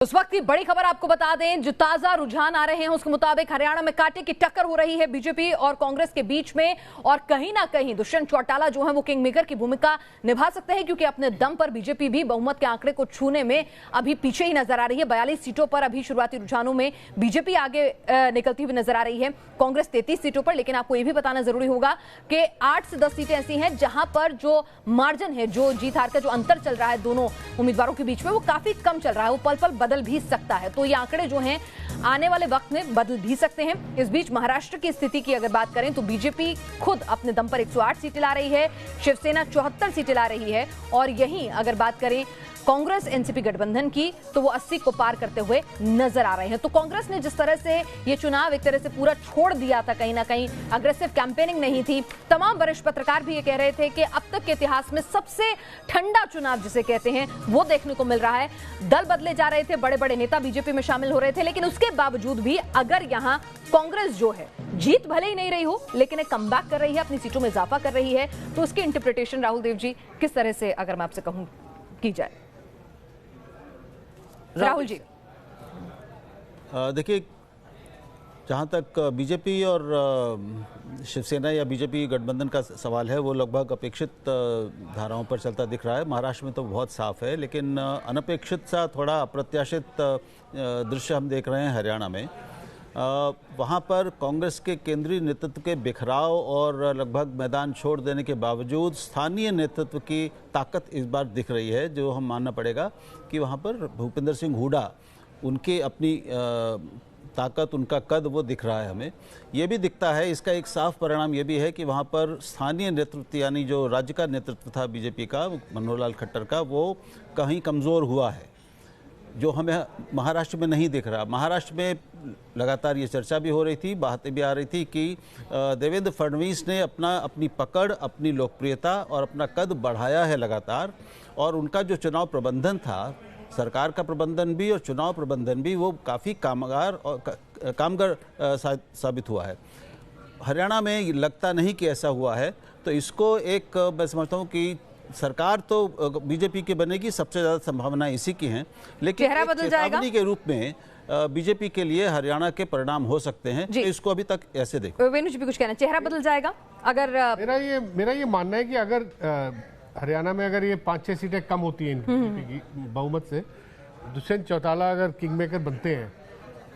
उस वक्त की बड़ी खबर आपको बता दें, जो ताजा रुझान आ रहे हैं उसके मुताबिक हरियाणा में कांटे की टक्कर हो रही है बीजेपी और कांग्रेस के बीच में। और कहीं ना कहीं दुष्यंत चौटाला जो है वो किंग मेकर की भूमिका निभा सकते हैं, क्योंकि अपने दम पर बीजेपी भी बहुमत के आंकड़े को छूने में अभी पीछे ही नजर आ रही है। 42 सीटों पर अभी शुरुआती रुझानों में बीजेपी आगे निकलती हुई नजर आ रही है, कांग्रेस 33 सीटों पर। लेकिन आपको यह भी बताना जरूरी होगा कि 8 से 10 सीटें ऐसी हैं जहां पर जो मार्जिन है, जो जीत हार का जो अंतर चल रहा है दोनों उम्मीदवारों के बीच में, वो काफी कम चल रहा है, वो पल पल बदल भी सकता है। तो ये आंकड़े जो हैं आने वाले वक्त में बदल भी सकते हैं। इस बीच महाराष्ट्र की स्थिति की अगर बात करें तो बीजेपी खुद अपने दम पर 108 सीटें ला रही है, शिवसेना 74 सीटें ला रही है, और यहीं अगर बात करें कांग्रेस एनसीपी गठबंधन की तो वो 80 को पार करते हुए नजर आ रहे हैं। तो कांग्रेस ने जिस तरह से ये चुनाव एक तरह से पूरा छोड़ दिया था, कहीं ना कहीं अग्रेसिव कैंपेनिंग नहीं थी। तमाम वरिष्ठ पत्रकार भी ये कह रहे थे कि अब तक के इतिहास में सबसे ठंडा चुनाव जिसे कहते हैं वो देखने को मिल रहा है। दल बदले जा रहे थे, बड़े बड़े नेता बीजेपी में शामिल हो रहे थे, लेकिन उसके बावजूद भी अगर यहां कांग्रेस जो है जीत भले ही नहीं रही हो लेकिन एक कमबैक कर रही है, अपनी सीटों में इजाफा कर रही है, तो उसकी इंटरप्रिटेशन राहुल देव जी किस तरह से अगर मैं आपसे कहूं की जाए? राहुल जी देखिए, जहाँ तक बीजेपी और शिवसेना या बीजेपी गठबंधन का सवाल है, वो लगभग अपेक्षित धाराओं पर चलता दिख रहा है। महाराष्ट्र में तो बहुत साफ है, लेकिन अनपेक्षित सा थोड़ा अप्रत्याशित दृश्य हम देख रहे हैं हरियाणा में। वहाँ पर कांग्रेस के केंद्रीय नेतृत्व के बिखराव और लगभग मैदान छोड़ देने के बावजूद स्थानीय नेतृत्व की ताकत इस बार दिख रही है, जो हम मानना पड़ेगा कि वहाँ पर भूपेंद्र सिंह हुड्डा, उनके अपनी ताकत, उनका कद वो दिख रहा है हमें। ये भी दिखता है, इसका एक साफ परिणाम ये भी है कि वहाँ पर स्थानीय नेतृत्व यानी जो राज्य का नेतृत्व था बीजेपी का, मनोहर लाल खट्टर का, वो कहीं कमज़ोर हुआ है, जो हमें महाराष्ट्र में नहीं दिख रहा। महाराष्ट्र में लगातार ये चर्चा भी हो रही थी, बातें भी आ रही थी कि देवेंद्र फडणवीस ने अपनी पकड़, अपनी लोकप्रियता और अपना कद बढ़ाया है लगातार, और उनका जो चुनाव प्रबंधन था, सरकार का प्रबंधन भी और चुनाव प्रबंधन भी, वो काफ़ी कामगार साबित हुआ है। हरियाणा में लगता नहीं कि ऐसा हुआ है, तो इसको एक मैं समझता हूँ कि सरकार तो बीजेपी की बनेगी, सबसे ज़्यादा संभावना इसी की है, लेकिन चेतावनी के रूप में बीजेपी के लिए हरियाणा के परिणाम हो सकते हैं। तो इसको अभी तक ऐसे देखो। वेणु जी भी कुछ कहना, चेहरा बदल जाएगा अगर मेरा ये मानना है कि अगर हरियाणा में अगर ये 5-6 सीटें कम होती हैं बीजेपी की बहुमत से, दुष्यंत चौटाला अगर किंग मेकर बनते हैं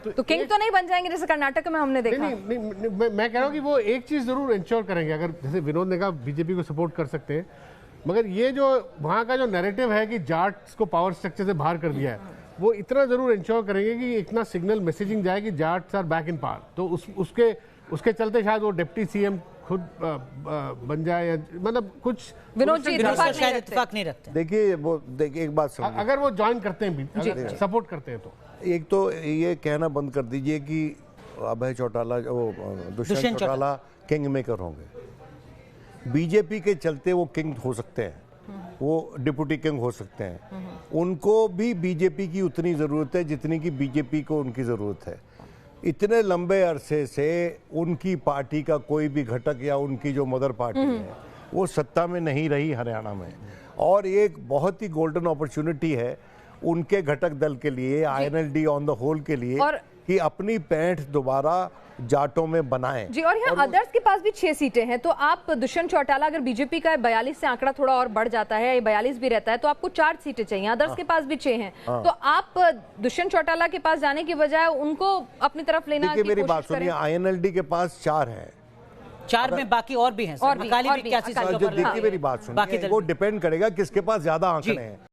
तो किंग तो नहीं बन जाएंगे जैसे कर्नाटक में हमने देखा। नहीं, मैं कह रहा हूँ कि वो एक चीज जरूर इंश्योर करेंगे। अगर जैसे विनोद ने कहा बीजेपी को सपोर्ट कर सकते हैं, मगर ये जो वहाँ का जो नैरेटिव है कि जाट्स को पावर स्ट्रक्चर से बाहर कर दिया है, वो इतना जरूर इंश्योर करेंगे कि इतना सिग्नल मैसेजिंग जाए कि Jats are back in power. तो उसके चलते शायद वो डिप्टी सीएम खुद बन जाए, या मतलब कुछ विनोद जी इत्तेफाक नहीं रखते। देखिए एक बात समझिए, अगर वो ज्वाइन करते हैं, सपोर्ट करते हैं, तो एक तो ये कहना बंद कर दीजिए कि अभय चौटाला, दुष्यंत चौटाला किंग मेकर होंगे। बीजेपी के चलते वो किंग हो सकते हैं, वो डिप्टी किंग हो सकते हैं। उनको भी बीजेपी की उतनी ज़रूरत है जितनी कि बीजेपी को उनकी ज़रूरत है। इतने लंबे अरसे से उनकी पार्टी का कोई भी घटक या उनकी जो मदर पार्टी है वो सत्ता में नहीं रही हरियाणा में, और एक बहुत ही गोल्डन अपॉर्चुनिटी है उनके घटक दल के लिए, आईएनएलडी ऑन द होल के लिए, कि अपनी पैठ दोबारा जाटों में बनाएं जी। और यहाँ अदर्स के पास भी 6 सीटें हैं, तो आप दुष्यंत चौटाला, अगर बीजेपी का 42 से आंकड़ा थोड़ा और बढ़ जाता है, 42 भी रहता है, तो आपको 4 सीटें चाहिए। अदर्स के पास भी 6 हैं, तो आप दुष्यंत चौटाला के पास जाने की बजाय उनको अपनी तरफ लेना की मेरी बात सुनिए, आईएनएलडी के पास 4 है, 4 में बाकी और भी हैं, मेरी बात सुनिए, वो डिपेंड करेगा किसके पास ज्यादा आंकड़े हैं।